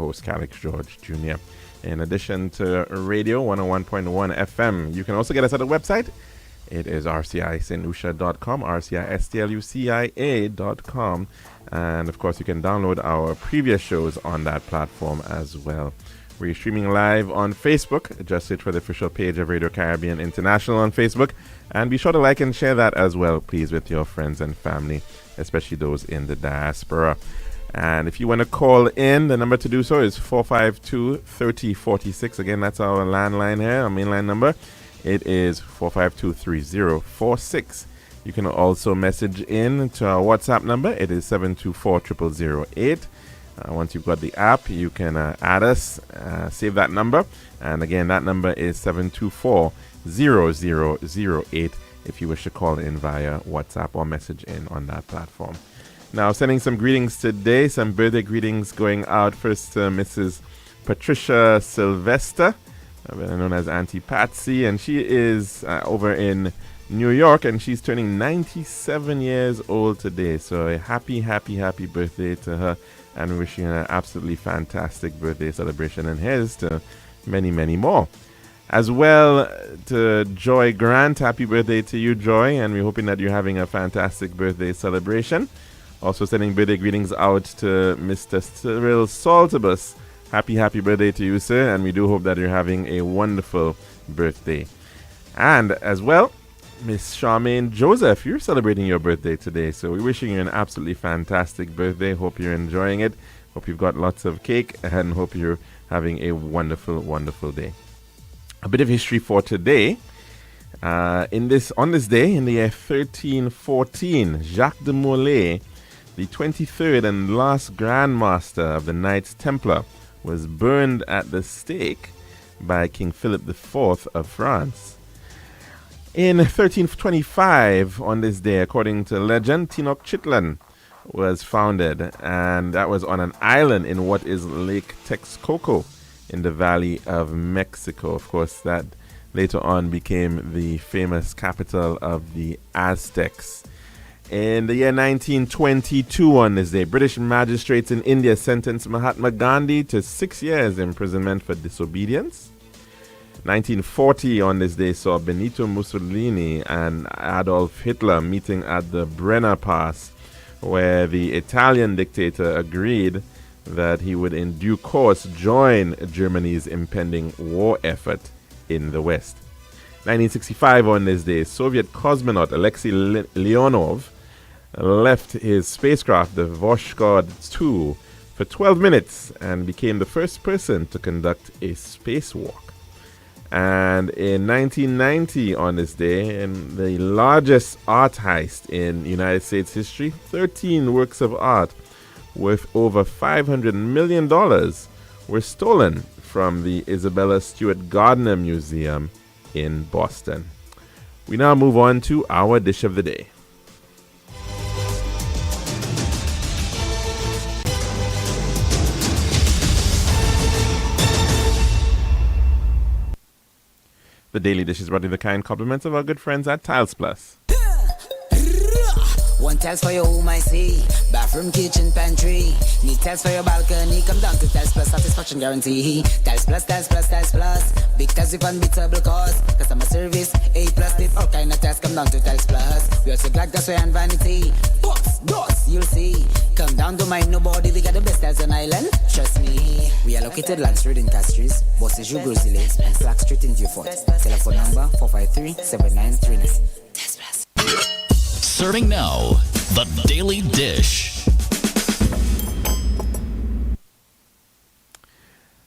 host, Calix George Jr. In addition to radio 101.1 FM, you can also get us at the website. It is rcisaintlucia.com, rcisaintlucia.com. And of course, you can download our previous shows on that platform as well. We're streaming live on Facebook. Just search for the official page of Radio Caribbean International on Facebook. And be sure to like and share that as well, please, with your friends and family, especially those in the diaspora. And if you want to call in, the number to do so is 452-3046. Again, that's our landline here, our mainline number. It is 452-3046. You can also message in to our WhatsApp number. It is 724-0008. Once you've got the app, you can add us, save that number. And again, that number is 724-0008 if you wish to call in via WhatsApp or message in on that platform. Now, sending some greetings today, some birthday greetings going out first to Mrs. Patricia Sylvester, better known as Auntie Patsy, and she is over in New York, and she's turning 97 years old today. So a happy birthday to her, and wishing her an absolutely fantastic birthday celebration, and here's to many, many more. As well to Joy Grant, happy birthday to you, Joy, and we're hoping that you're having a fantastic birthday celebration. Also sending birthday greetings out to Mr. Cyril Saltibus. Happy birthday to you, sir, and we do hope that you're having a wonderful birthday. And as well, Miss Charmaine Joseph, you're celebrating your birthday today, so we're wishing you an absolutely fantastic birthday. Hope you're enjoying it. Hope you've got lots of cake, and hope you're having a wonderful, wonderful day. A bit of history for today. On this day, in the year 1314, Jacques de Molay, the 23rd and last Grand Master of the Knights Templar, was burned at the stake by King Philip IV of France. In 1325, on this day, according to legend, Tenochtitlan was founded, and that was on an island in what is Lake Texcoco in the Valley of Mexico. Of course, that later on became the famous capital of the Aztecs. In the year 1922, on this day, British magistrates in India sentenced Mahatma Gandhi to 6 years imprisonment for disobedience. 1940, on this day, saw Benito Mussolini and Adolf Hitler meeting at the Brenner Pass, where the Italian dictator agreed that he would in due course join Germany's impending war effort in the West. 1965, on this day, Soviet cosmonaut Alexei Leonov left his spacecraft, the Voskhod 2, for 12 minutes and became the first person to conduct a spacewalk. And in 1990, on this day, in the largest art heist in United States history, 13 works of art worth over $500 million were stolen from the Isabella Stewart Gardner Museum in Boston. We now move on to our dish of the day. The Daily Dish is brought in the kind compliments of our good friends at Tiles Plus. One tiles for your home, I see. Bathroom, kitchen, pantry. Need tiles for your balcony. Come down to Tiles Plus, satisfaction guarantee. Tiles Plus, Tiles Plus, Tiles Plus. Big tiles with unbeatable cost. Customer service, A+. Did all kind of tiles. Come down to Tiles Plus. We also got gasway and vanity. Box, doors, you'll see. Come down to mind nobody. We got the best tiles on island. Trust me. We are located Land Street in Castries, Bosses Joux Grizzly, and Flag Street in Dufort. Telephone number 453-7939. Tiles Plus. Serving now, the Daily Dish.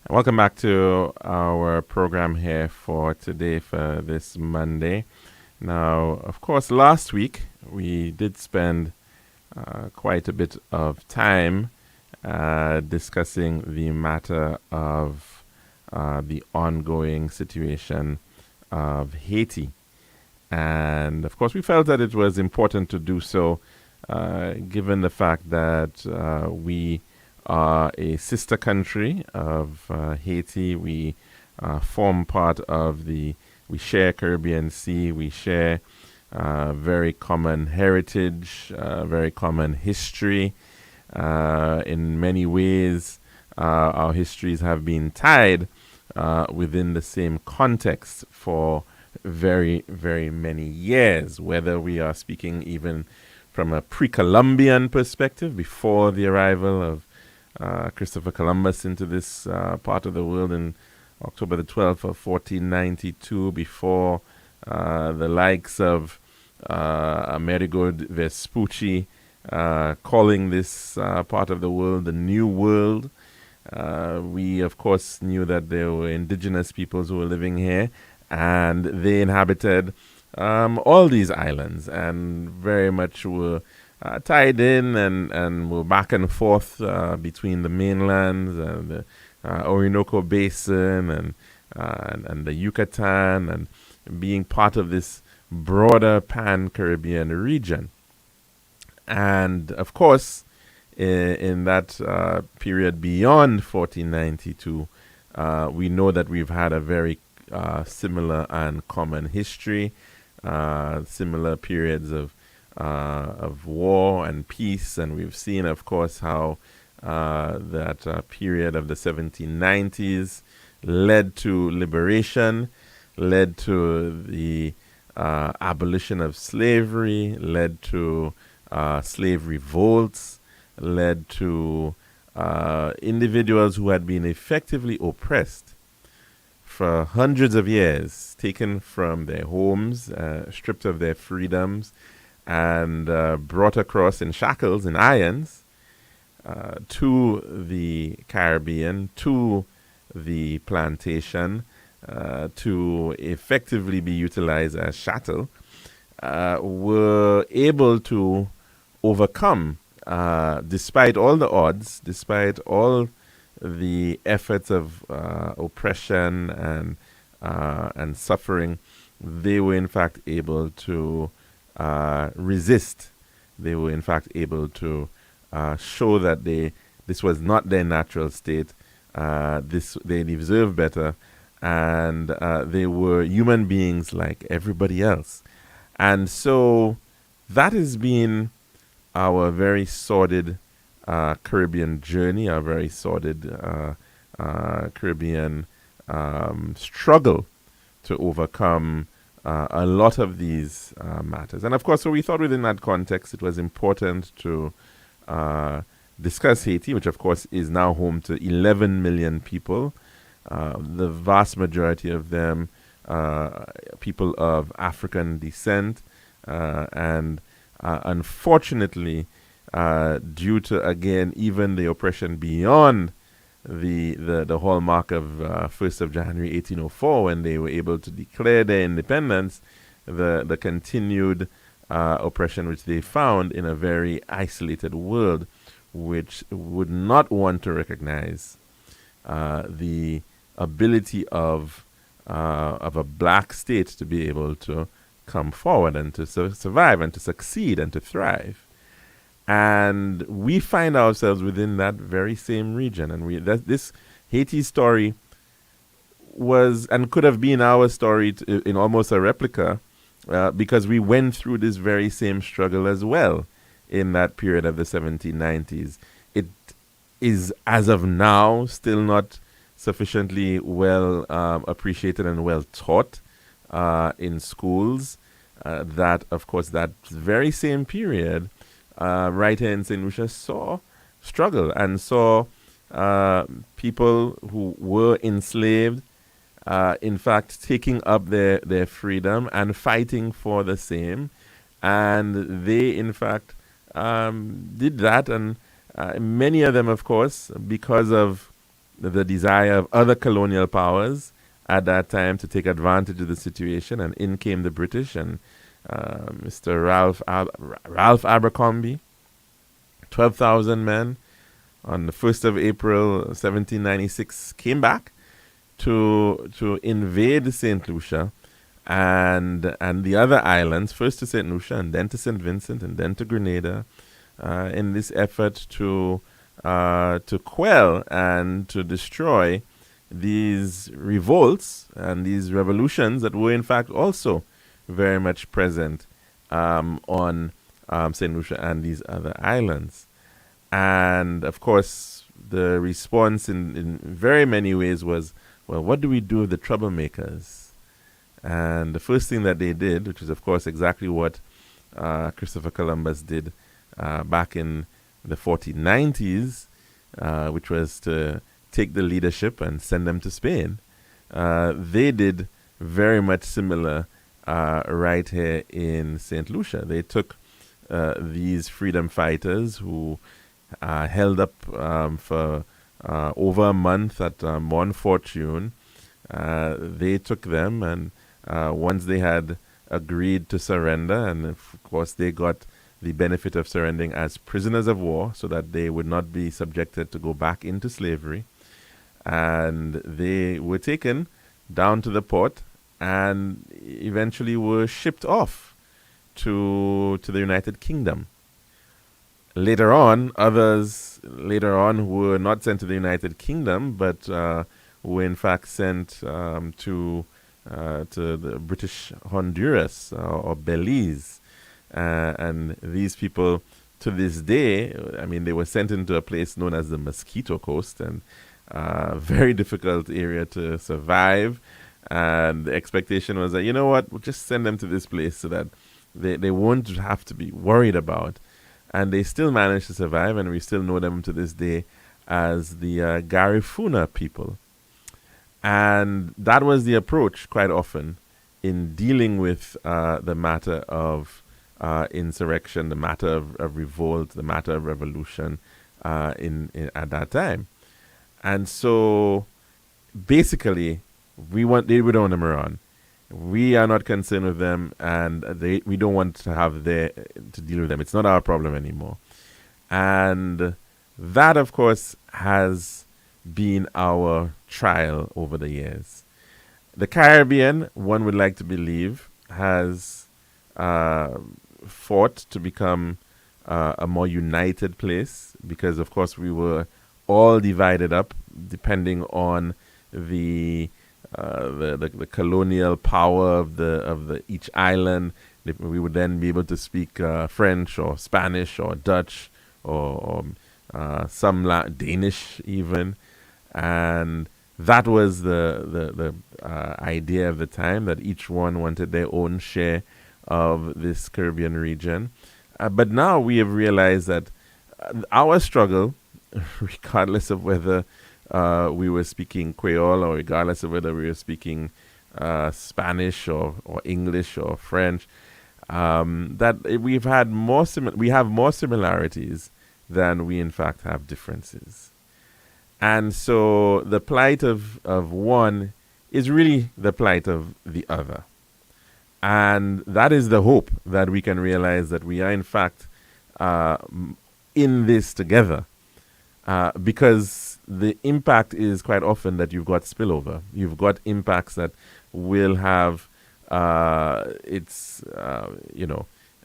Welcome back to our program here for today, for this Monday. Now, of course, last week we did spend quite a bit of time discussing the matter of the ongoing situation of Haiti. And of course, we felt that it was important to do so, given the fact that we are a sister country of Haiti. We form part of we share Caribbean Sea. We share very common heritage, very common history. In many ways, our histories have been tied within the same context for very, very many years, whether we are speaking even from a pre-Columbian perspective, before the arrival of Christopher Columbus into this part of the world in October the 12th of 1492, before the likes of Amerigo Vespucci calling this part of the world the New World. We, of course, knew that there were indigenous peoples who were living here, and they inhabited all these islands and very much were tied in and were back and forth between the mainlands and the Orinoco Basin and the Yucatan, and being part of this broader pan-Caribbean region. And of course, in that period beyond 1492, we know that we've had a very similar and common history, similar periods of war and peace, and we've seen, of course, how that period of the 1790s led to liberation, led to the abolition of slavery, led to slave revolts, led to individuals who had been effectively oppressed for hundreds of years, taken from their homes, stripped of their freedoms, and brought across in shackles, in irons, to the Caribbean, to the plantation, to effectively be utilized as chattel, were able to overcome, despite all the odds, despite all the efforts of oppression and suffering, they were in fact able to resist. They were in fact able to show that this was not their natural state. They deserved better, and they were human beings like everybody else. And so that has been our very sordid Caribbean journey, our very sordid Caribbean struggle to overcome a lot of these matters. And of course, so we thought within that context it was important to discuss Haiti, which of course is now home to 11 million people, the vast majority of them people of African descent, and unfortunately, due to, again, even the oppression beyond the hallmark of 1st of January 1804, when they were able to declare their independence, the continued oppression which they found in a very isolated world, which would not want to recognize the ability of a black state to be able to come forward and to survive and to succeed and to thrive. And we find ourselves within that very same region. And this Haiti story was and could have been our story in almost a replica, because we went through this very same struggle as well in that period of the 1790s. It is, as of now, still not sufficiently well appreciated and well taught in schools. That, of course, that very same period, right here in St. Lucia, saw struggle and saw people who were enslaved, in fact, taking up their freedom and fighting for the same. And they, in fact, did that. And many of them, of course, because of the desire of other colonial powers at that time to take advantage of the situation, and in came the British and Mr. Ralph Abercrombie, 12,000 men on the 1st of April 1796 came back to invade St. Lucia and the other islands, first to St. Lucia and then to St. Vincent and then to Grenada, in this effort to quell and to destroy these revolts and these revolutions that were in fact also very much present on St. Lucia and these other islands. And of course, the response in very many ways was, well, what do we do with the troublemakers? And the first thing that they did, which is of course exactly what Christopher Columbus did back in the 1490s, which was to take the leadership and send them to Spain. They did very much similar right here in St. Lucia. They took these freedom fighters who held up for over a month at Mont Fortune. They took them, and once they had agreed to surrender, and of course they got the benefit of surrendering as prisoners of war so that they would not be subjected to go back into slavery. And they were taken down to the port and eventually were shipped off to the United Kingdom. Later on, others were not sent to the United Kingdom, but were in fact sent to the British Honduras or Belize. And these people, to this day, I mean, they were sent into a place known as the Mosquito Coast, and very difficult area to survive. And the expectation was that, you know what, we'll just send them to this place so that they won't have to be worried about. And they still managed to survive, and we still know them to this day as the Garifuna people. And that was the approach quite often in dealing with the matter of insurrection, the matter of revolt, the matter of revolution at that time. And so basically, we don't want them around. We are not concerned with them, and we don't want to deal with them. It's not our problem anymore. And that, of course, has been our trial over the years. The Caribbean, one would like to believe, has fought to become a more united place, because, of course, we were all divided up depending on the colonial power of each island. We would then be able to speak French or Spanish or Dutch or some Danish even, and that was the idea of the time, that each one wanted their own share of this Caribbean region. But now we have realized that our struggle, regardless of whether we were speaking Creole, or regardless of whether we were speaking Spanish or English or French, that we have more similarities than we in fact have differences. And so the plight of one is really the plight of the other. And that is the hope, that we can realize that we are in fact in this together. Because the impact is quite often that you've got spillover. You've got impacts that will have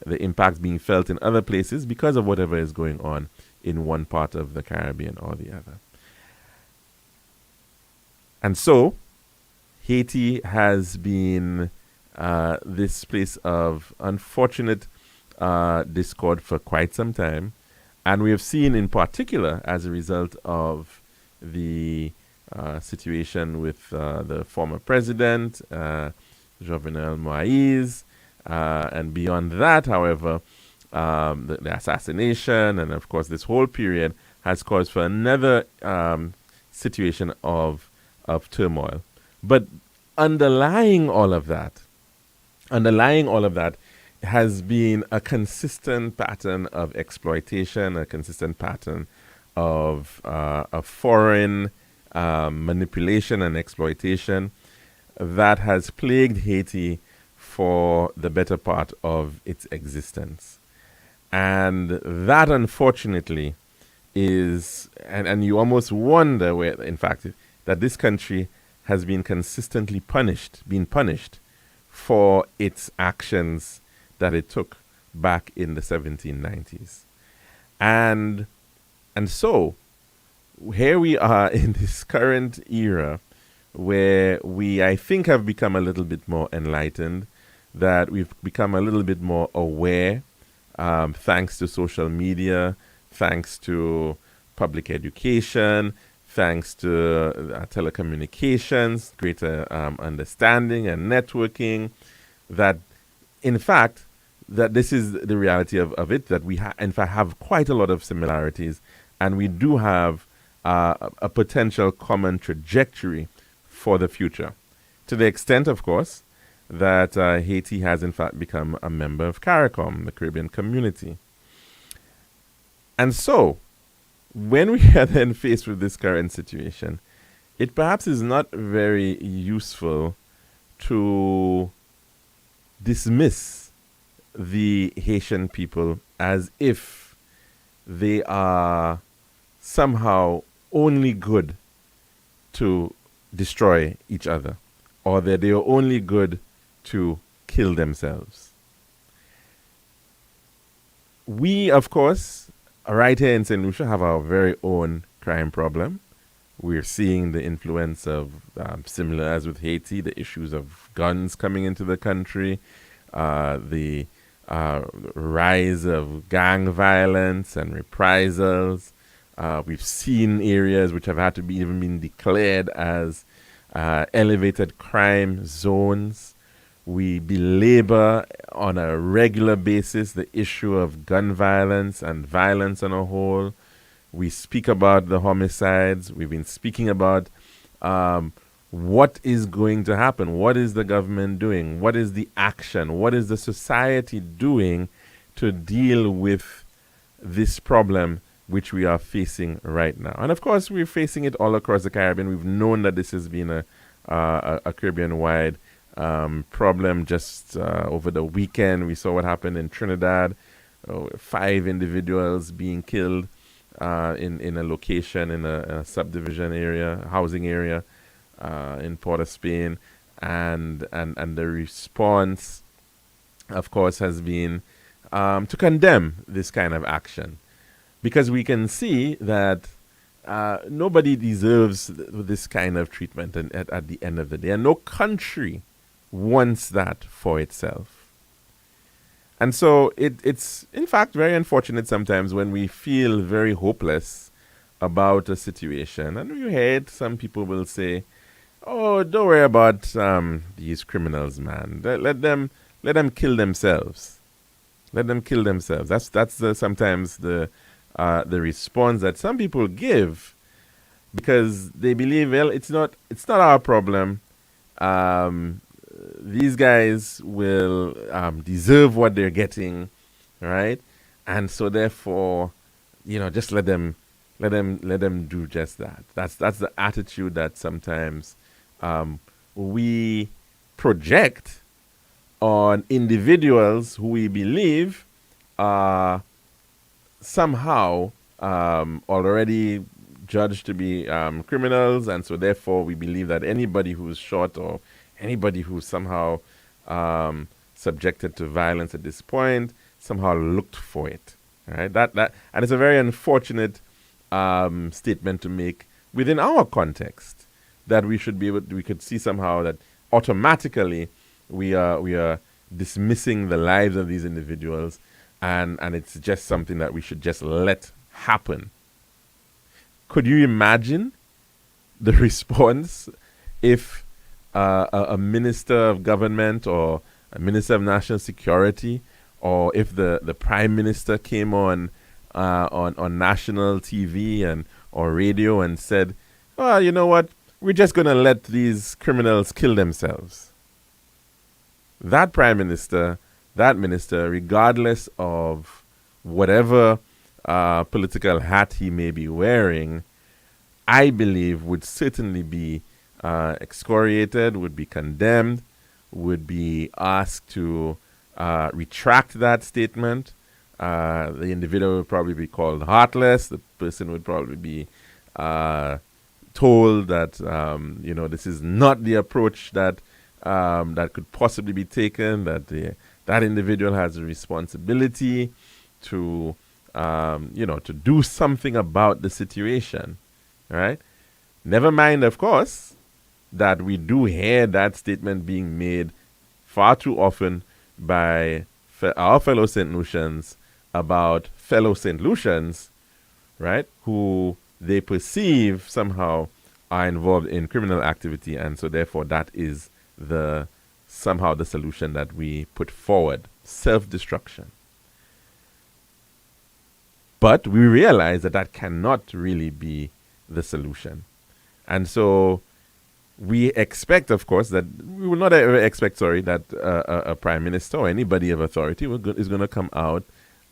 the impact being felt in other places because of whatever is going on in one part of the Caribbean or the other. And so, Haiti has been this place of unfortunate discord for quite some time. And we have seen in particular, as a result of the situation with the former president, Jovenel Moïse, and beyond that, however, the assassination and, of course, this whole period has caused for another situation of turmoil. But underlying all of that has been a consistent pattern of exploitation, a consistent pattern of foreign manipulation and exploitation that has plagued Haiti for the better part of its existence. And that, unfortunately, is, and you almost wonder where, in fact, that this country has been consistently punished for its actions that it took back in the 1790s. And so here we are in this current era where we, I think, have become a little bit more enlightened, that we've become a little bit more aware, thanks to social media, thanks to public education, thanks to telecommunications, greater understanding and networking, that in fact, that this is the reality of it, that we in fact have quite a lot of similarities, and we do have a potential common trajectory for the future. To the extent, of course, that Haiti has in fact become a member of CARICOM, the Caribbean Community. And so, when we are then faced with this current situation, it perhaps is not very useful to dismiss the Haitian people as if they are somehow only good to destroy each other, or that they are only good to kill themselves. We, of course, right here in St. Lucia, have our very own crime problem. We're seeing the influence of, similar as with Haiti, the issues of guns coming into the country, the rise of gang violence and reprisals. We've seen areas which have had to be even been declared as elevated crime zones. We belabor on a regular basis the issue of gun violence and violence on a whole. We speak about the homicides. We've been speaking about what is going to happen. What is the government doing? What is the action? What is the society doing to deal with this problem which we are facing right now? And of course, we're facing it all across the Caribbean. We've known that this has been a Caribbean-wide problem. Just over the weekend, we saw what happened in Trinidad. 5 individuals being killed in a location, in a subdivision area, housing area in Port of Spain. And the response, of course, has been to condemn this kind of action. Because we can see that nobody deserves this kind of treatment at the end of the day. And no country wants that for itself. And so it's, in fact, very unfortunate sometimes when we feel very hopeless about a situation. And you heard some people will say, oh, don't worry about these criminals, man. Let them kill themselves. Let them kill themselves. That's sometimes the response that some people give, because they believe, well, it's not our problem. These guys will deserve what they're getting, right? And so therefore, just let them do just that. That's the attitude that sometimes we project on individuals who we believe are somehow already judged to be criminals, and so therefore we believe that anybody who's shot or anybody who's somehow subjected to violence at this point somehow looked for it, right? That and it's a very unfortunate statement to make within our context, that we could see somehow that automatically we are dismissing the lives of these individuals, and it's just something that we should just let happen. Could you imagine the response if a minister of government or a minister of national security, or if the prime minister came on national TV or radio and said, well, you know what, we're just going to let these criminals kill themselves? That prime minister, that minister, regardless of whatever political hat he may be wearing, I believe would certainly be excoriated, would be condemned, would be asked to retract that statement. The individual would probably be called heartless. The person would probably be told that this is not the approach that could possibly be taken. That individual has a responsibility to do something about the situation, right? Never mind, of course, that we do hear that statement being made far too often by our fellow St. Lucians about fellow St. Lucians right, who they perceive somehow are involved in criminal activity, and so therefore that is somehow the solution that we put forward: self-destruction. But we realize that that cannot really be the solution. And so we expect, of course, that we will not ever expect, that a prime minister or anybody of authority is going to come out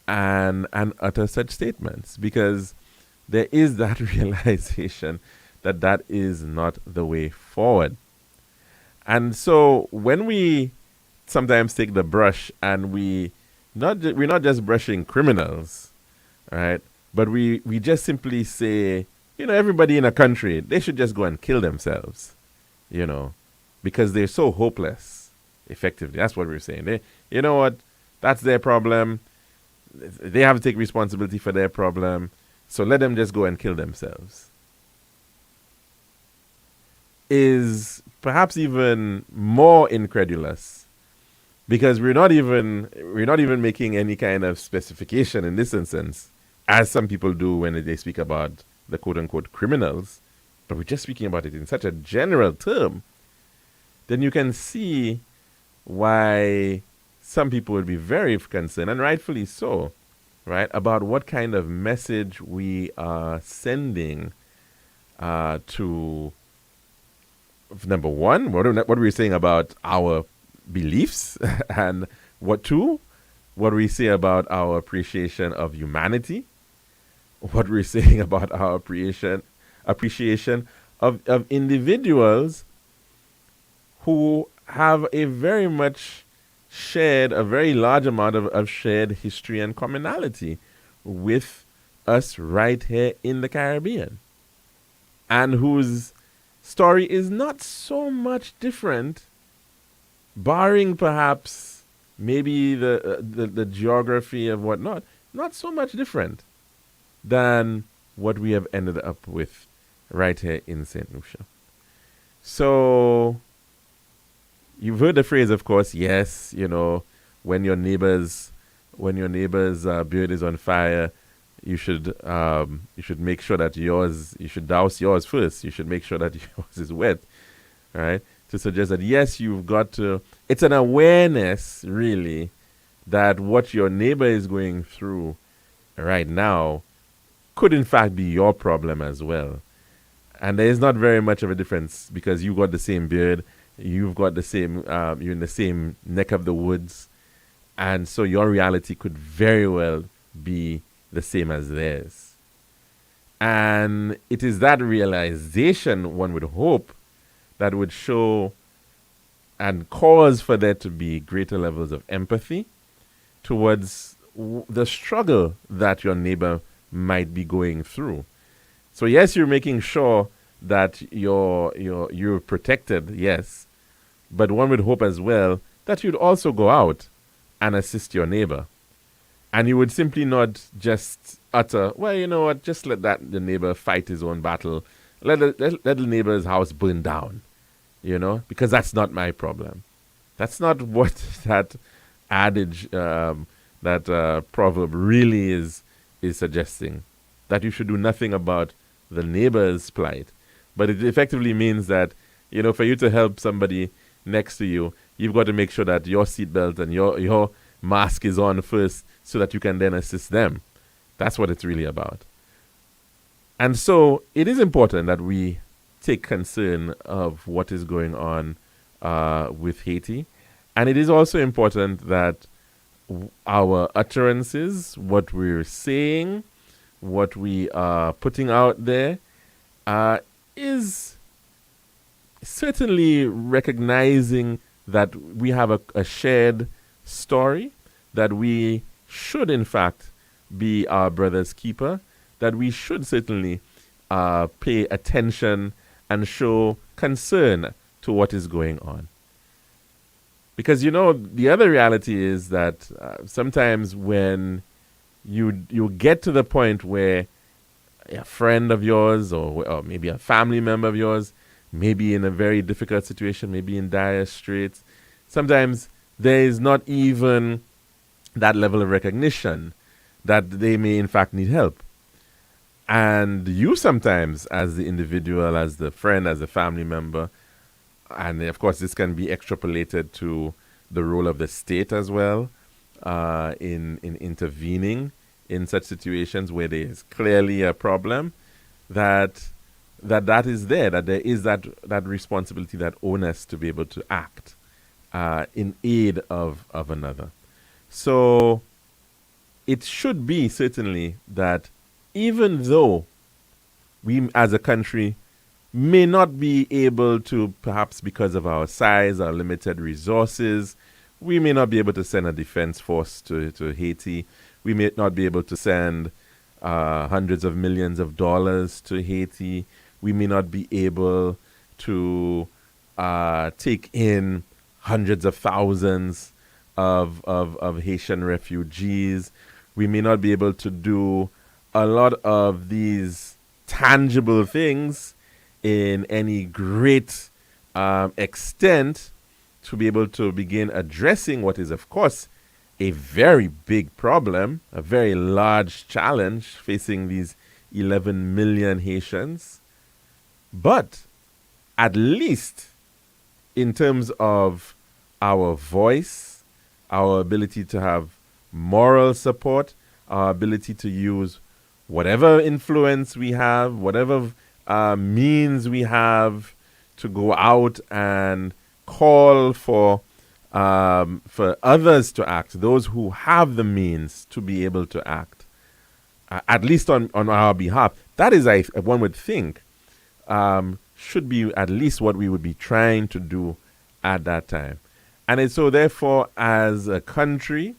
and utter such statements, because there is that realization that that is not the way forward. And so when we sometimes take the brush and we're not just brushing criminals, right? But we just simply say, everybody in a country, they should just go and kill themselves, because they're so hopeless, effectively. That's what we're saying. You know what? That's their problem. They have to take responsibility for their problem. So let them just go and kill themselves. Is perhaps even more incredulous, because we're not even making any kind of specification in this instance, as some people do when they speak about the quote-unquote criminals, but we're just speaking about it in such a general term. Then you can see why some people would be very concerned, and rightfully so, right, about what kind of message we are sending to, number one, what are we saying about our beliefs, and what we say about our appreciation of humanity, what we're saying about our appreciation of individuals who have a very large amount of shared history and commonality with us right here in the Caribbean, and whose story is not so much different, barring perhaps maybe the geography of whatnot, not so much different than what we have ended up with right here in St. Lucia. So you've heard the phrase, of course, yes, when your neighbor's beard is on fire, you should make sure that you should douse yours first. You should make sure that yours is wet, right? To suggest that, yes, you've got to, it's an awareness, really, that what your neighbor is going through right now could in fact be your problem as well. And there is not very much of a difference, because you've got the same beard, you've got the same, you're in the same neck of the woods, and so your reality could very well be the same as theirs. And it is that realization, one would hope, that would show and cause for there to be greater levels of empathy towards the struggle that your neighbor might be going through. So yes, you're making sure that you're protected, yes, but one would hope as well that you'd also go out and assist your neighbor. And you would simply not just utter, well, you know what, just let the neighbor fight his own battle. Let the neighbor's house burn down, because that's not my problem. That's not what that adage, that proverb really is suggesting, that you should do nothing about the neighbor's plight. But it effectively means that, for you to help somebody next to you, you've got to make sure that your seatbelt and your mask is on first, so that you can then assist them. That's what it's really about. And so it is important that we take concern of what is going on with Haiti. And it is also important that our utterances, what we're saying, what we are putting out there, is certainly recognizing that we have a shared story, that we should in fact be our brother's keeper, that we should certainly pay attention and show concern to what is going on. Because, the other reality is that sometimes when you get to the point where a friend of yours or maybe a family member of yours may be in a very difficult situation, maybe in dire straits, sometimes there is not even that level of recognition that they may in fact need help. And you sometimes, as the individual, as the friend, as a family member, and of course this can be extrapolated to the role of the state as well, in intervening in such situations where there is clearly a problem, that is there, that there is that responsibility, that onus to be able to act in aid of another. So it should be certainly that even though we as a country may not be able to, perhaps because of our size, our limited resources, we may not be able to send a defense force to Haiti. We may not be able to send hundreds of millions of dollars to Haiti. We may not be able to take in hundreds of thousands of Haitian refugees. We may not be able to do a lot of these tangible things in any great extent to be able to begin addressing what is, of course, a very big problem, a very large challenge facing these 11 million Haitians. But at least in terms of our voice, our ability to have moral support, our ability to use whatever influence we have, whatever means we have to go out and call for others to act, those who have the means to be able to act, at least on our behalf. That is, one would think, should be at least what we would be trying to do at that time. And so therefore, as a country,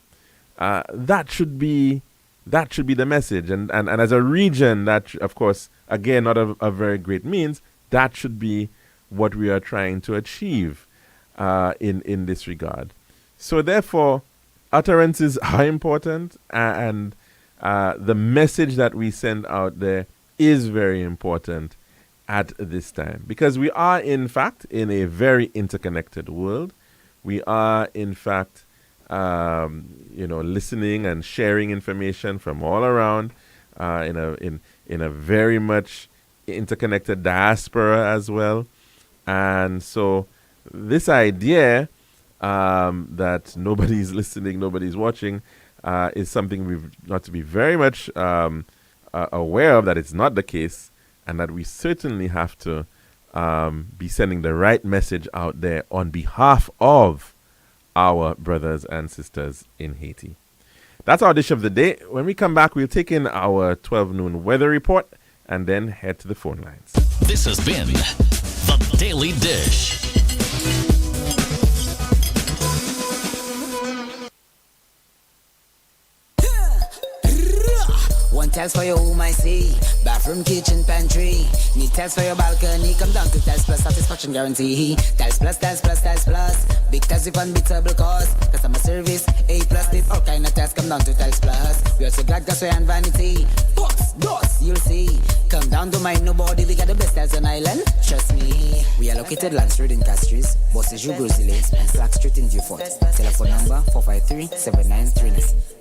that should be the message. And as a region, that, of course, again, not a very great means, that should be what we are trying to achieve in this regard. So therefore, utterances are important, and the message that we send out there is very important at this time, because we are, in fact, in a very interconnected world. We are, in fact, listening and sharing information from all around in a very much interconnected diaspora as well. And so this idea that nobody's listening, nobody's watching, is something we've got to be very much aware of, that it's not the case, and that we certainly have to be sending the right message out there on behalf of our brothers and sisters in Haiti. That's our dish of the day. When we come back, we'll take in our 12 noon weather report and then head to the phone lines. This has been The Daily Dish. One tiles for your home, I see. Bathroom, kitchen, pantry. Need tiles for your balcony. Come down to Tiles Plus, satisfaction guarantee. Tiles Plus, Tiles Plus, Tiles Plus. Big tiles with unbeatable cost. Customer service, A+. Did all kind of tiles. Come down to Tiles Plus. We also got gasway and vanity. Box, doors, you'll see. Come down, don't mind nobody. We got the best tiles on island. Trust me. We are located Lance Road in Castries, Bosses Jou Brusile, and Slack Street in Beaufort. Telephone number 453-7939.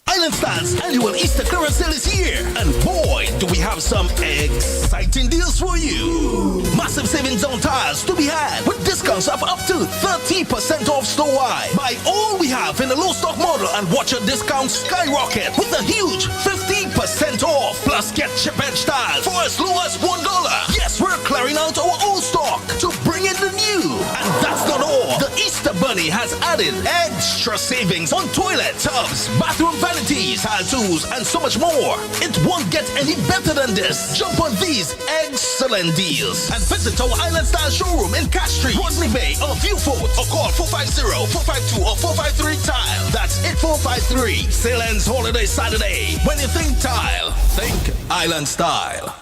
Island Style's annual Easter clearance sale is here, and boy, do we have some exciting deals for you. Massive savings on tires to be had with discounts of up to 30% off store-wide. Buy all we have in the low stock model and watch your discounts skyrocket with a huge 50% off. Plus, get chip edge tires for as low as $1. Yes, we're clearing out our old stock to bring in the new. And that's not all. The Easter Bunny has added extra savings on toilet tubs, bathroom vanities, tile tools, and so much more. It won't get any better than this. Jump on these excellent deals and visit our Island Style showroom in Cash Street, Rodney Bay, or Viewfort, or call 450-452 or 453 Tile. That's 8453. Sale ends holiday Saturday. When you think tile, think Island Style.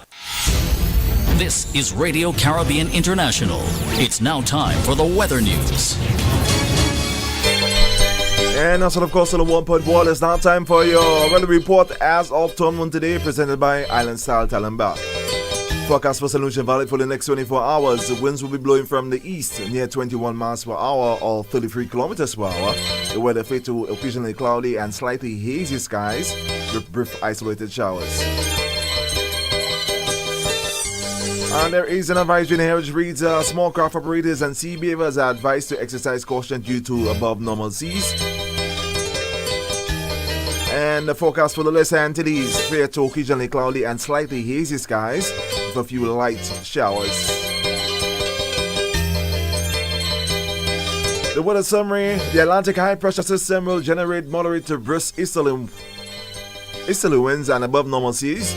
This is Radio Caribbean International. It's now time for the weather news. And also, of course, on the 1.1, it's now time for your weather report as of Tormund today, presented by Island Style Talamba. Forecast for Solution valid for the next 24 hours. The winds will be blowing from the east near 21 miles per hour or 33 kilometers per hour. The weather fade to occasionally cloudy and slightly hazy skies with brief isolated showers. And there is an advisory in here which reads, small craft operators and sea beavers are advised to exercise caution due to above normal seas. And the forecast for the Lesser Antilles, clear to occasionally cloudy and slightly hazy skies with a few light showers. The weather summary: the Atlantic high pressure system will generate moderate to brisk easterly winds and above normal seas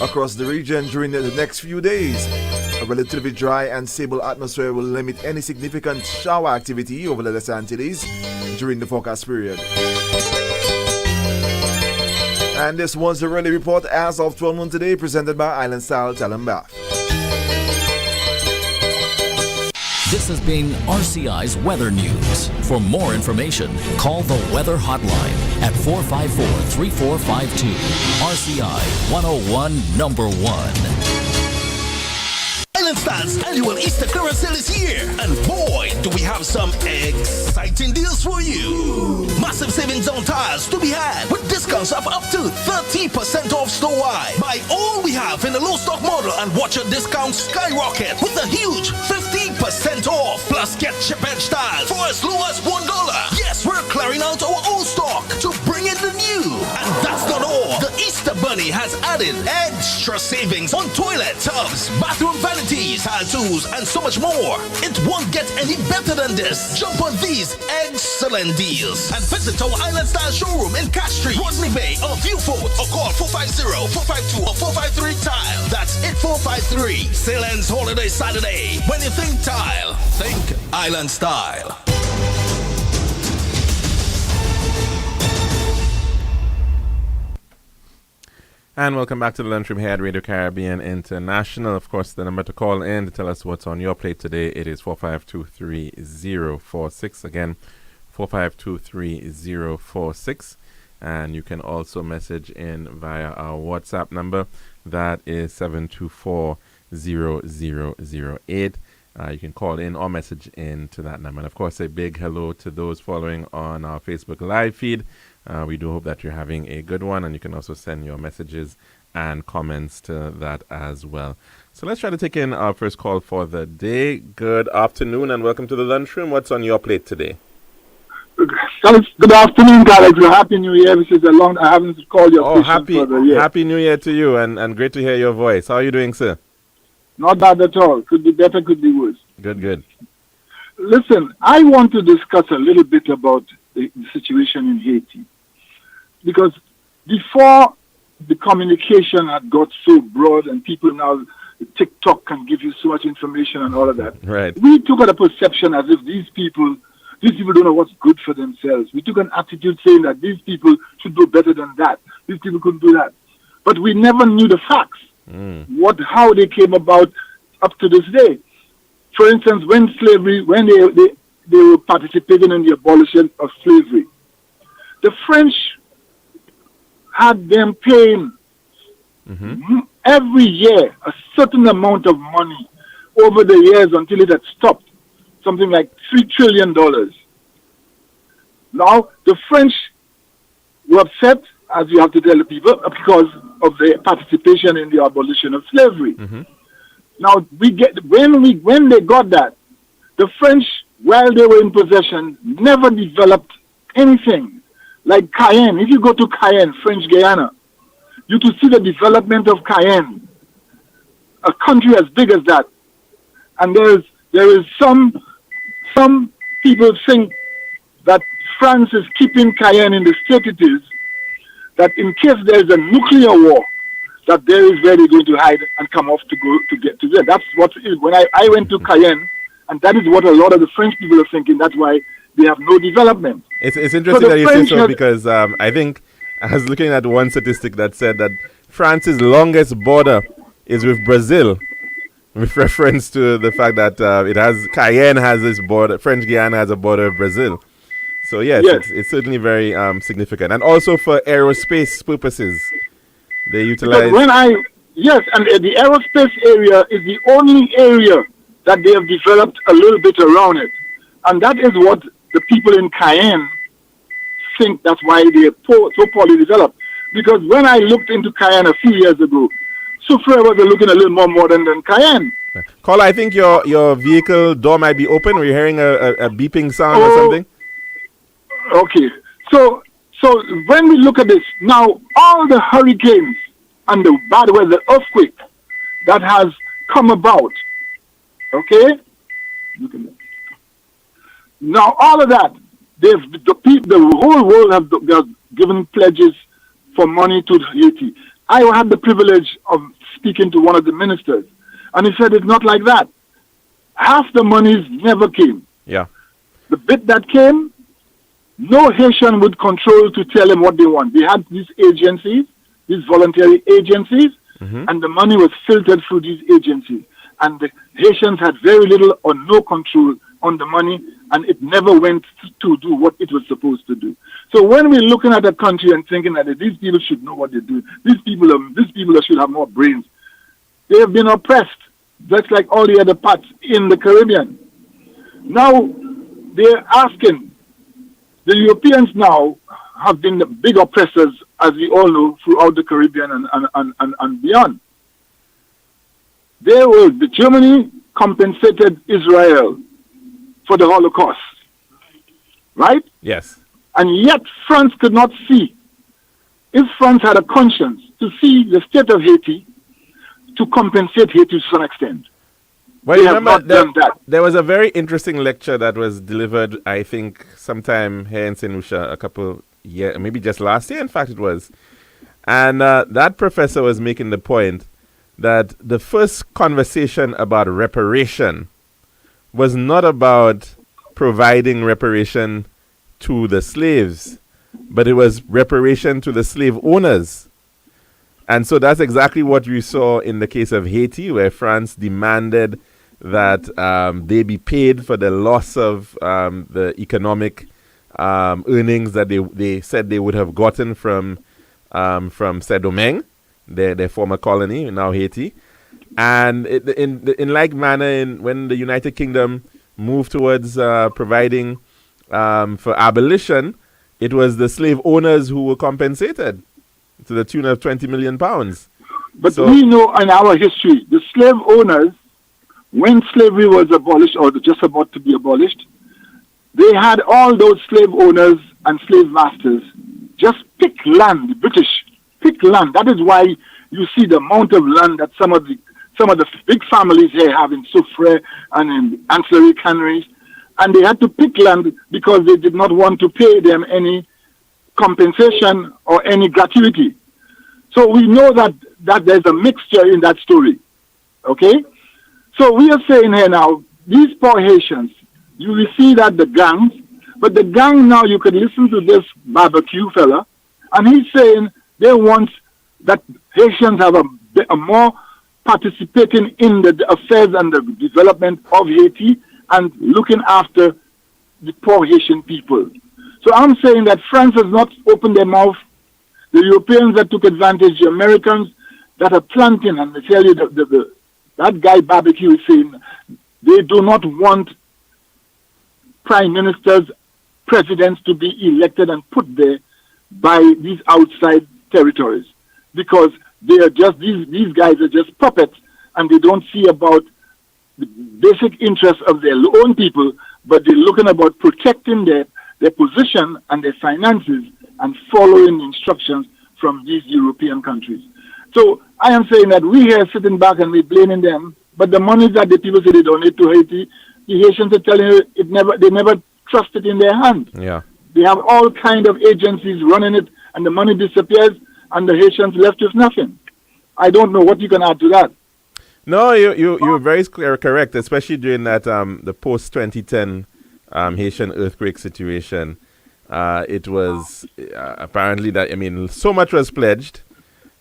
across the region during the next few days. A relatively dry and stable atmosphere will limit any significant shower activity over the Lesser Antilles during the forecast period. And this was the Rally Report as of 12 noon today, presented by Island Style Talent Bath. This has been RCI's Weather News. For more information, call the Weather Hotline at 454-3452. RCI 101 number 1. Island Stars annual Easter clearance sale is here, and boy, do we have some exciting deals for you. Massive savings on tires to be had with discounts of up to 30% off store-wide. Buy all we have in the low stock model and watch your discounts skyrocket with a huge 50% off. Plus get chip edge tires for as low as $1. Yes, we're clearing out our old stock to bring in the new. And that's not all. The Easter Bunny has added extra savings on toilet, tubs, bathroom vanities, tile tools, and so much more. It won't get any better than this. Jump on these excellent deals and visit our Island Style showroom in Cash Street, Rodney Bay, or Viewfort, or call 450-452 or 453 Tile. That's 8453. Sale ends holiday Saturday. When you think tile, think Island Style. And welcome back to the Lunchroom here at Radio Caribbean International. Of course, the number to call in to tell us what's on your plate today, it is 4523046. Again, 4523046. And you can also message in via our WhatsApp number. That is 724-0008. You can call in or message in to that number. And of course, a big hello to those following on our Facebook Live feed. We do hope that you're having a good one, and you can also send your messages and comments to that as well. So let's try to take in our first call for the day. Good afternoon and welcome to the Lunchroom. What's on your plate today? Good afternoon, guys. Happy New Year. This is a long. I haven't called your happy for the year. Happy New Year to you, and great to hear your voice. How are you doing, sir? Not bad at all. Could be better, could be worse. Good. Listen, I want to discuss a little bit about the situation in Haiti. Because before the communication had got so broad and people now, TikTok can give you so much information and all of that. Right. We took a perception as if these people don't know what's good for themselves. We took an attitude saying that these people should do better than that. These people couldn't do that. But we never knew the facts. How they came about up to this day. For instance, when slavery, when they were participating in the abolition of slavery, the French had them paying every year a certain amount of money over the years until it had stopped, something like $3 trillion. Now, the French were upset, as you have to tell the people, because of their participation in the abolition of slavery. Now, when they got that, the French, while they were in possession, never developed anything. Like Cayenne, if you go to Cayenne, French Guiana, you can see the development of Cayenne, a country as big as that. And there is some people think that France is keeping Cayenne in the state it is, that in case there is a nuclear war, that there is where they're going to hide and come off to get to there. That's what it is. When I went to Cayenne, and that is what a lot of the French people are thinking. That's why they have no development. It's interesting that you say so, because I think I was looking at one statistic that said that France's longest border is with Brazil, with reference to the fact that Cayenne has this border, French Guiana has a border with Brazil. So yes. It's certainly very significant, and also for aerospace purposes, they utilize. And the aerospace area is the only area that they have developed a little bit around it, and that is what the people in Cayenne think. That's why they are so poorly developed. Because when I looked into Cayenne a few years ago, Soufrière was looking a little more modern than Cayenne. Caller, I think your vehicle door might be open. We're hearing a beeping sound or Oh, something. okay. So when we look at this now, all the hurricanes and the bad weather, earthquake that has come about, okay. Look at that. Now all of that, the whole world have given pledges for money to Haiti. I had the privilege of speaking to one of the ministers, and he said it's not like that. Half the monies never came. Yeah. The bit that came, no Haitian would control to tell them what they want. They had these agencies, these voluntary agencies, and the money was filtered through these agencies. And the Haitians had very little or no control on the money, and it never went to do what it was supposed to do. So when we're looking at a country and thinking that these people should know what they do, these people should have more brains. They have been oppressed, just like all the other parts in the Caribbean. Now they're asking, the Europeans now have been the big oppressors, as we all know, throughout the Caribbean and beyond. The Germany compensated Israel for the Holocaust, right? Yes. And yet France could not see, if France had a conscience, to see the state of Haiti, to compensate Haiti to some extent. Well, They you have remember not done that. there was a very interesting lecture that was delivered, I think, sometime here in St. Lucia a couple years, maybe just last year, in fact it was. And that professor was making the point that the first conversation about reparation was not about providing reparation to the slaves, but it was reparation to the slave owners. And so that's exactly what we saw in the case of Haiti, where France demanded that they be paid for the loss of the economic earnings that they said they would have gotten from Saint-Domingue, their former colony, now Haiti. And in like manner, when the United Kingdom moved towards providing for abolition, it was the slave owners who were compensated to the tune of £20 million. But So- we know in our history, the slave owners, when slavery was abolished or just about to be abolished, they had all those slave owners and slave masters just pick land. The British pick land. That is why you see the amount of land that some of the big families here have in Soufrière and in ancillary canneries, and they had to pick land because they did not want to pay them any compensation or any gratuity. So we know that there's a mixture in that story. Okay? So we are saying here now, these poor Haitians, you will see that the gangs, but the gang now, you could listen to this barbecue fella, and he's saying they want that Haitians have a more participating in the affairs and the development of Haiti and looking after the poor Haitian people. So I'm saying that France has not opened their mouth. The Europeans that took advantage, the Americans that are planting, and they tell you that guy barbecue is saying they do not want prime ministers, presidents to be elected and put there by these outside territories, because they are just these guys are just puppets, and they don't see about the basic interests of their own people, but they're looking about protecting their position and their finances and following instructions from these European countries. So I am saying that we here sitting back and we're blaming them, but the money that the people say they donate to Haiti, the Haitians are telling you they never trust it in their hands. Yeah. They have all kind of agencies running it, and the money disappears, and the Haitians left with nothing. I don't know what you can add to that. No, you're very correct, especially during that the post 2010 Haitian earthquake situation. It was apparently that, I mean, so much was pledged,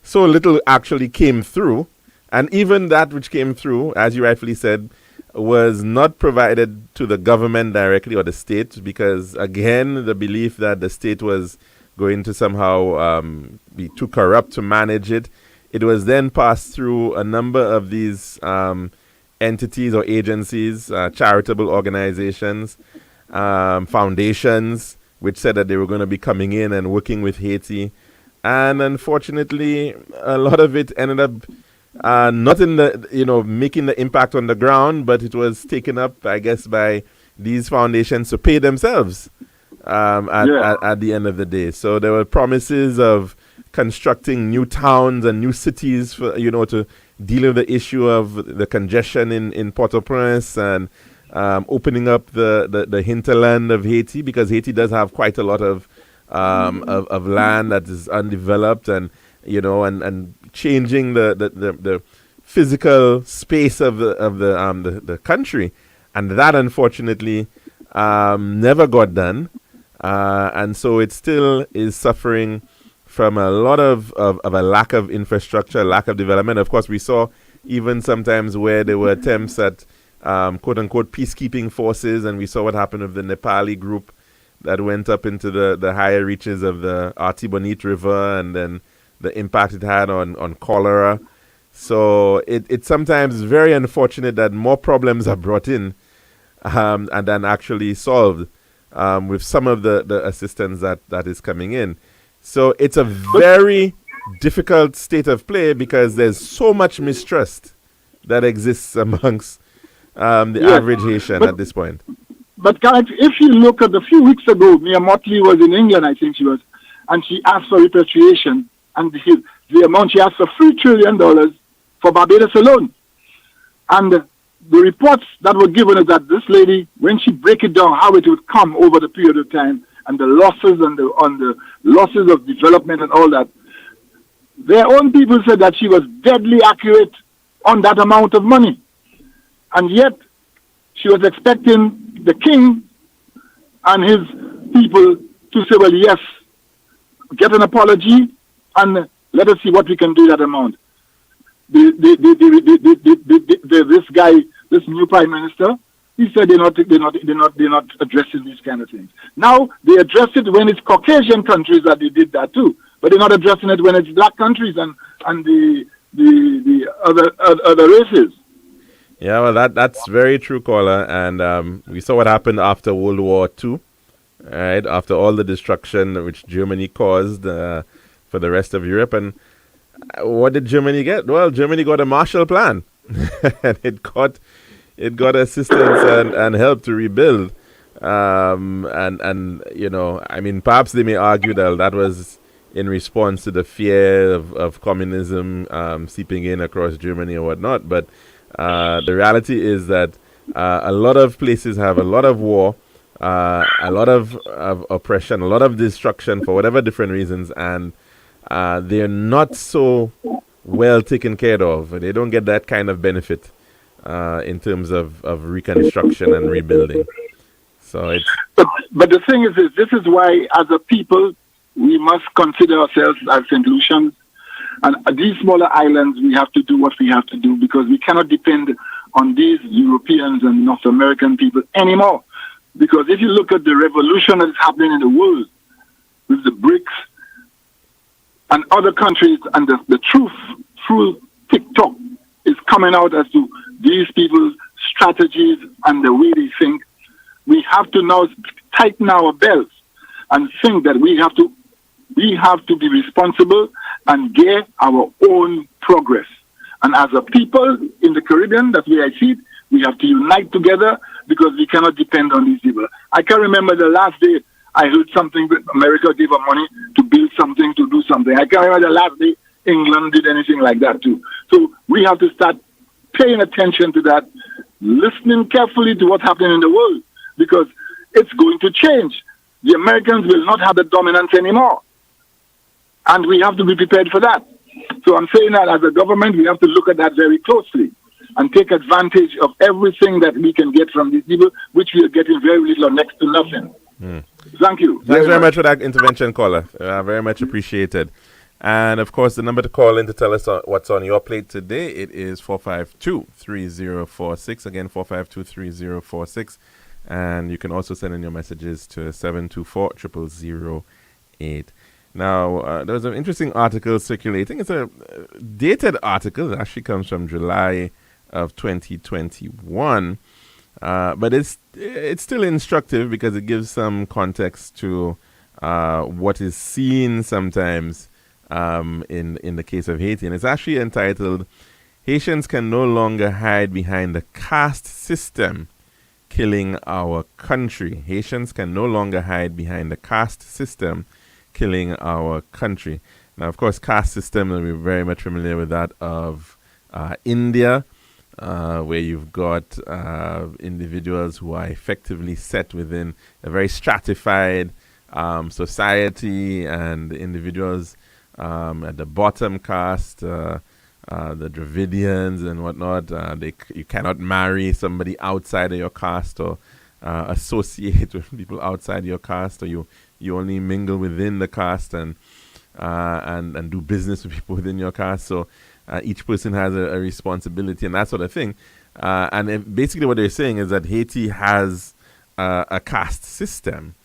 so little actually came through, and even that which came through, as you rightfully said, was not provided to the government directly or the state, because again, the belief that the state was going to somehow be too corrupt to manage it. It was then passed through a number of these entities or agencies, charitable organizations, foundations, which said that they were going to be coming in and working with Haiti. And unfortunately, a lot of it ended up not in the, making the impact on the ground, but it was taken up, I guess, by these foundations to pay themselves at the end of the day. So there were promises of constructing new towns and new cities for, to deal with the issue of the congestion in Port-au-Prince and opening up the hinterland of Haiti, because Haiti does have quite a lot of land that is undeveloped, and and changing the physical space of the country, and that unfortunately never got done, and so it still is suffering from a lot of a lack of infrastructure, lack of development. Of course, we saw even sometimes where there were attempts at quote-unquote peacekeeping forces, and we saw what happened with the Nepali group that went up into the higher reaches of the Artibonite River, and then the impact it had on cholera. So it's sometimes very unfortunate that more problems are brought in and then actually solved with some of the assistance that is coming in. So it's a very difficult state of play, because there's so much mistrust that exists amongst the average Haitian at this point. But guys, if you look at a few weeks ago, Mia Motley was in England, I think she was, and she asked for repatriation, and the amount she asked for $3 trillion for Barbados alone. And the reports that were given is that this lady, when she break it down, how it would come over the period of time, and the losses and the losses of development and all that, their own people said that she was deadly accurate on that amount of money. And yet, she was expecting the king and his people to say, well, yes, get an apology and let us see what we can do with that amount. This guy, this new prime minister, he said they're not addressing these kind of things. Now they address it when it's Caucasian countries that they did that too, but they're not addressing it when it's black countries and the other races. Yeah, well, that's very true, caller. And we saw what happened after World War II, right? After all the destruction which Germany caused for the rest of Europe. And what did Germany get? Well, Germany got a Marshall Plan, and it got assistance and help to rebuild. And perhaps they may argue that was in response to the fear of communism seeping in across Germany or whatnot. But the reality is that a lot of places have a lot of war, a lot of oppression, a lot of destruction for whatever different reasons, and they're not so well taken care of. They don't get that kind of benefit in terms of reconstruction and rebuilding. So it's. But the thing is this is why, as a people, we must consider ourselves as St. Lucians. And these smaller islands, we have to do what we have to do, because we cannot depend on these Europeans and North American people anymore. Because if you look at the revolution that is happening in the world with the BRICS and other countries, and the truth through TikTok is coming out as to these people's strategies and the way they think, we have to now tighten our belts and think that we have to be responsible and gear our own progress. And as a people in the Caribbean, that's where I see it, we have to unite together, because we cannot depend on these people. I can remember the last day I heard something, America gave us money to build something, to do something. I can't remember the last day England did anything like that too. So we have to start paying attention to that, listening carefully to what's happening in the world, because it's going to change. The Americans will not have the dominance anymore. And we have to be prepared for that. So I'm saying that as a government, we have to look at that very closely and take advantage of everything that we can get from these people, which we are getting very little or next to nothing. Thank you. Thanks very much for that intervention, caller. Very much appreciated. And, of course, the number to call in to tell us what's on your plate today, it is 452-3046. Again, 452-3046. And you can also send in your messages to 724-0008. Now, there's an interesting article circulating. It's a dated article. It actually comes from July of 2021. But it's still instructive, because it gives some context to what is seen sometimes in the case of Haiti. And it's actually entitled, Haitians can no longer hide behind the caste system killing our country. Haitians can no longer hide behind the caste system killing our country. Now, of course, caste system, we're very much familiar with that of India, where you've got individuals who are effectively set within a very stratified society, and individuals at the bottom caste, the Dravidians and whatnot, you cannot marry somebody outside of your caste or associate with people outside your caste, or you only mingle within the caste and do business with people within your caste. So each person has a responsibility and that sort of thing. Basically what they're saying is that Haiti has a caste system.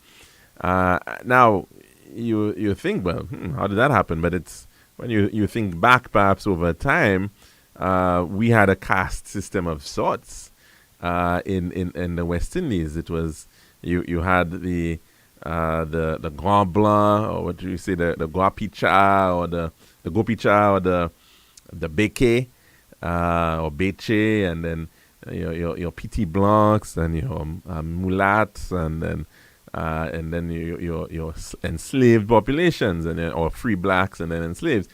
Now, you think, well, how did that happen? But it's when you think back, perhaps over time, we had a caste system of sorts in the West Indies. It was you had the Grand Blanc, or what do you say, the Guapicha, or the Gopicha, or the Beke, or Beche, and then your Petit Blancs, and your Mulats, and then your enslaved populations, and then, or free blacks, and then enslaved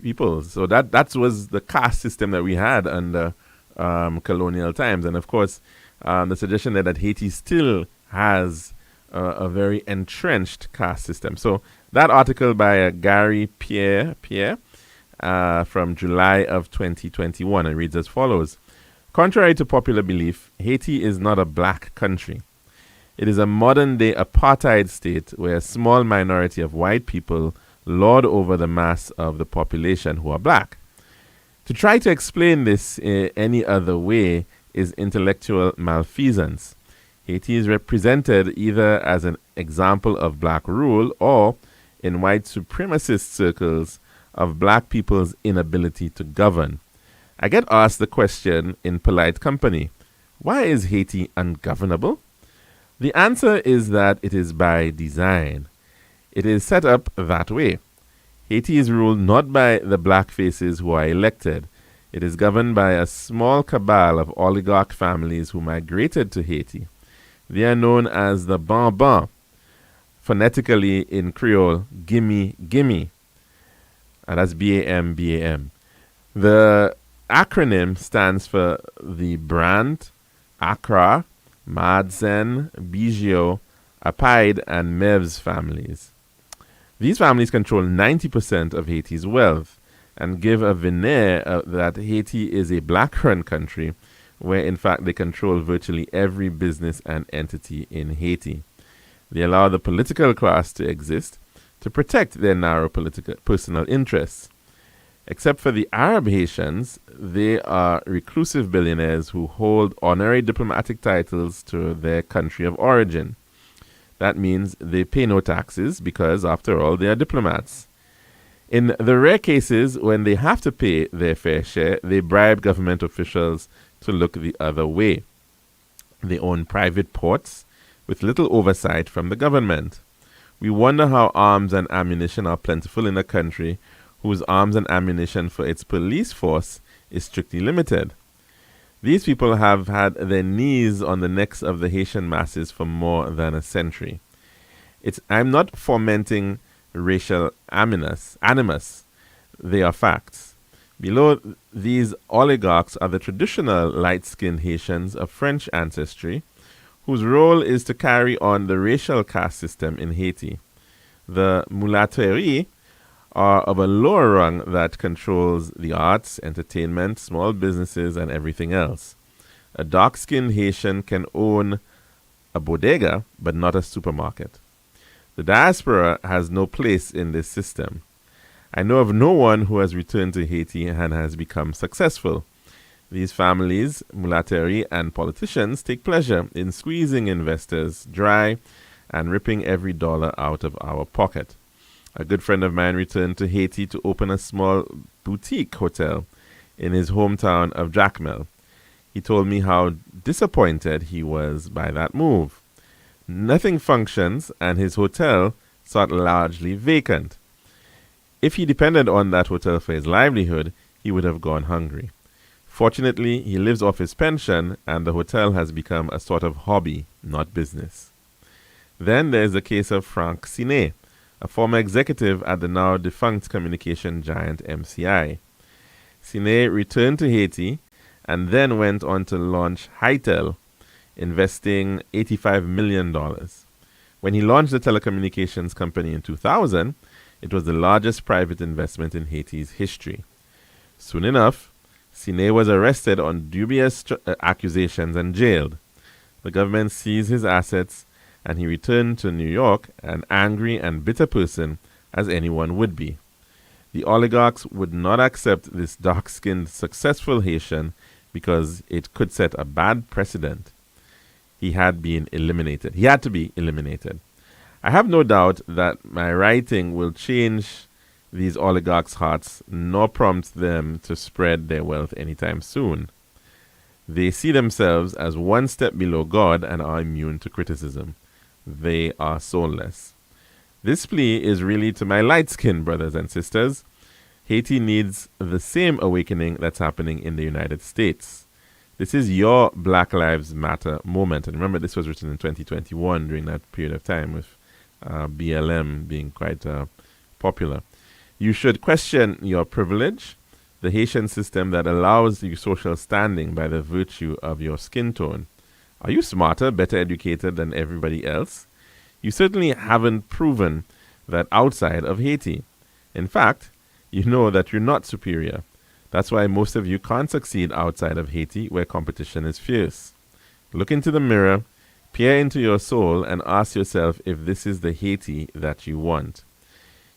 people. So that was the caste system that we had under colonial times. And of course, the suggestion that Haiti still has a very entrenched caste system. So that article by Gary Pierre from July of 2021, it reads as follows. Contrary to popular belief, Haiti is not a black country. It is a modern-day apartheid state where a small minority of white people lord over the mass of the population who are black. To try to explain this any other way is intellectual malfeasance. Haiti is represented either as an example of black rule or, in white supremacist circles, of black people's inability to govern. I get asked the question in polite company, why is Haiti ungovernable? The answer is that it is by design. It is set up that way. Haiti is ruled not by the black faces who are elected. It is governed by a small cabal of oligarch families who migrated to Haiti. They are known as the Ban, phonetically in Creole, gimme, gimme. And that's BAM, BAM. The acronym stands for the Brand, Accra, Madsen, Bijio, Apaid, and Mevs families. These families control 90% of Haiti's wealth and give a veneer that Haiti is a black-run country, where in fact they control virtually every business and entity in Haiti. They allow the political class to exist to protect their narrow personal interests. Except for the Arab Haitians, they are reclusive billionaires who hold honorary diplomatic titles to their country of origin. That means they pay no taxes because, after all, they are diplomats. In the rare cases when they have to pay their fair share, they bribe government officials to look the other way. They own private ports with little oversight from the government. We wonder how arms and ammunition are plentiful in a country whose arms and ammunition for its police force is strictly limited. These people have had their knees on the necks of the Haitian masses for more than a century. I'm not fomenting racial animus. They are facts. Below these oligarchs are the traditional light-skinned Haitians of French ancestry, whose role is to carry on the racial caste system in Haiti. The mulatterie are of a lower rung that controls the arts, entertainment, small businesses, and everything else. A dark-skinned Haitian can own a bodega, but not a supermarket. The diaspora has no place in this system. I know of no one who has returned to Haiti and has become successful. These families, mulatterie, and politicians take pleasure in squeezing investors dry and ripping every dollar out of our pocket. A good friend of mine returned to Haiti to open a small boutique hotel in his hometown of Jacmel. He told me how disappointed he was by that move. Nothing functions, and his hotel sat largely vacant. If he depended on that hotel for his livelihood, he would have gone hungry. Fortunately, he lives off his pension, and the hotel has become a sort of hobby, not business. Then there's the case of Frank Siné, a former executive at the now defunct communication giant MCI. Siné returned to Haiti and then went on to launch Hytel, investing $85 million. When he launched the telecommunications company in 2000, it was the largest private investment in Haiti's history. Soon enough, Siné was arrested on dubious accusations and jailed. The government seized his assets, and he returned to New York an angry and bitter person, as anyone would be. The oligarchs would not accept this dark-skinned, successful Haitian because it could set a bad precedent. He had been eliminated. He had to be eliminated. I have no doubt that my writing will change these oligarchs' hearts, nor prompt them to spread their wealth anytime soon. They see themselves as one step below God and are immune to criticism. They are soulless. This plea is really to my light-skinned brothers and sisters. Haiti needs the same awakening that's happening in the United States. This is your Black Lives Matter moment. And remember, this was written in 2021 during that period of time with BLM being quite popular. You should question your privilege, the Haitian system that allows you social standing by the virtue of your skin tone. Are you smarter, better educated than everybody else? You certainly haven't proven that outside of Haiti. In fact, you know that you're not superior. That's why most of you can't succeed outside of Haiti, where competition is fierce. Look into the mirror, peer into your soul, and ask yourself if this is the Haiti that you want.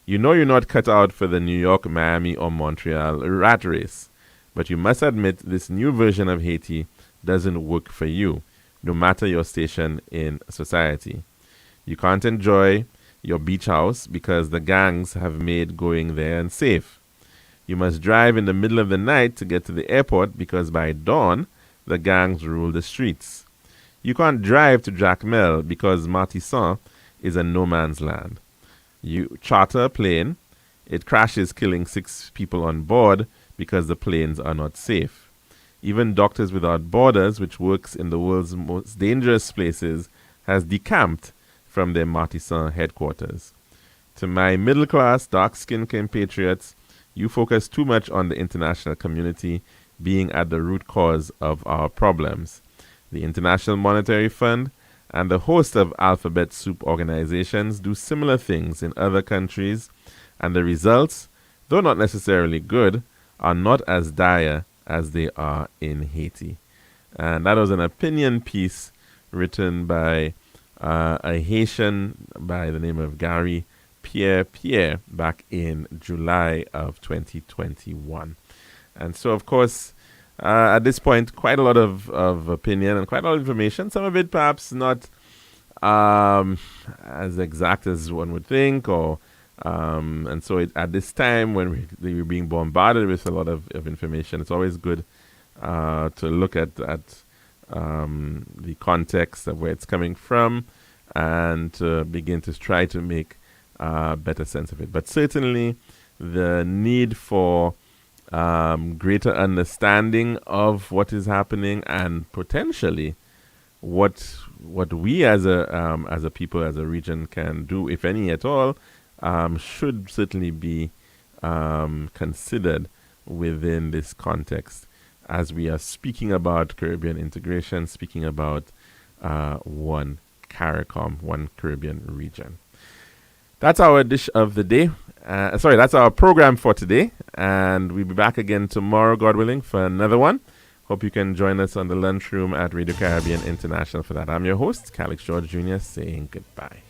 You know you're not cut out for the New York, Miami, or Montreal rat race, but you must admit this new version of Haiti doesn't work for you, no matter your station in society. You can't enjoy your beach house because the gangs have made going there unsafe. You must drive in the middle of the night to get to the airport because by dawn, the gangs rule the streets. You can't drive to Jacmel because Martissant is a no man's land. You charter a plane, it crashes killing 6 people on board because the planes are not safe. Even Doctors Without Borders, which works in the world's most dangerous places, has decamped from their Martissant headquarters. To my middle-class, dark-skinned compatriots, you focus too much on the international community being at the root cause of our problems. The International Monetary Fund and the host of alphabet soup organizations do similar things in other countries, and the results, though not necessarily good, are not as dire as they are in Haiti. And that was an opinion piece written by a Haitian by the name of Gary Pierre back in July of 2021. And so, of course, at this point, quite a lot of opinion and quite a lot of information. Some of it perhaps not as exact as one would think, or and so at this time when we're being bombarded with a lot of information, it's always good to look at the context of where it's coming from and to begin to try to make better sense of it. But certainly the need for greater understanding of what is happening and potentially what we as a people, as a region can do, if any at all, should certainly be considered within this context as we are speaking about Caribbean integration, speaking about one CARICOM, one Caribbean region. That's our dish of the day. That's our program for today. And we'll be back again tomorrow, God willing, for another one. Hope you can join us on the lunchroom at Radio Caribbean International for that. I'm your host, Calix George Jr., saying goodbye.